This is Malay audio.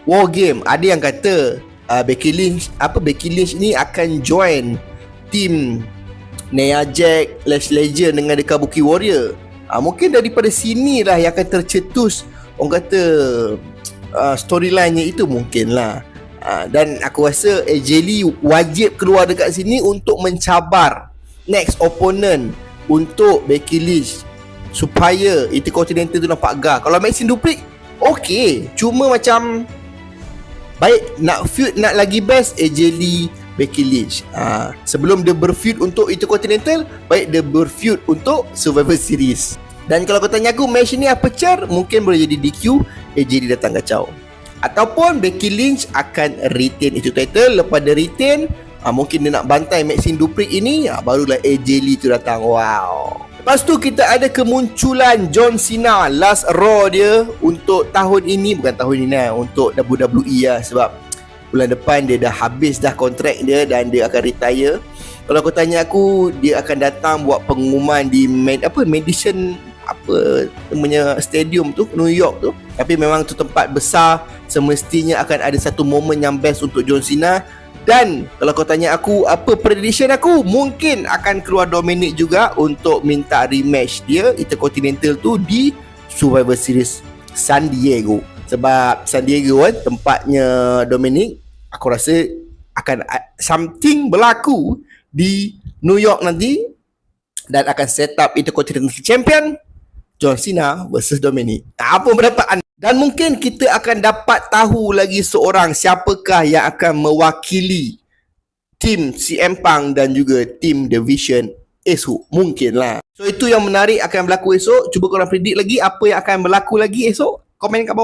War Game. Ada yang kata Becky Lynch ni akan join team Nia Jax, Lash Legend dengan The Kabuki Warrior. Mungkin daripada sini lah yang akan tercetus orang kata storyline-nya itu mungkin lah. Dan aku rasa AJ Lee wajib keluar dekat sini untuk mencabar next opponent untuk Becky Lynch supaya Intercontinental tu nampak gar. Kalau Maxine Dupri okey, cuma macam baik nak feud nak lagi best AJ Lee Becky Lynch. Sebelum dia berfeud untuk Intercontinental, baik dia berfeud untuk Survivor Series. Dan kalau kau tanya aku match ni apa car, mungkin boleh jadi DQ, AJ Lee datang kacau. Ataupun Becky Lynch akan retain itu title. Lepas dia retain, mungkin dia nak bantai Maxine Dupri ini, barulah AJ Lee tu datang. Wow. Lepas tu kita ada kemunculan John Cena last Raw dia untuk tahun ini. Bukan tahun ini lah, untuk WWE lah. Sebab bulan depan dia dah habis dah kontrak dia dan dia akan retire. Kalau kau tanya aku, dia akan datang buat pengumuman di Madison namanya stadium tu, New York tu. Tapi memang tu tempat besar, semestinya akan ada satu momen yang best untuk John Cena. Dan kalau kau tanya aku apa prediction aku, mungkin akan keluar Dominic juga untuk minta rematch dia Intercontinental tu di Survivor Series San Diego. Sebab San Diego kan tempatnya Dominic. Aku rasa akan something berlaku di New York nanti dan akan set up Intercontinental Champion John Cena versus Dominic. Apa pendapat anda? Dan mungkin kita akan dapat tahu lagi seorang siapakah yang akan mewakili tim CM Punk dan juga tim Division esok. Mungkin lah. So itu yang menarik akan berlaku esok. Cuba korang predict lagi apa yang akan berlaku lagi esok. Komen kat bawah.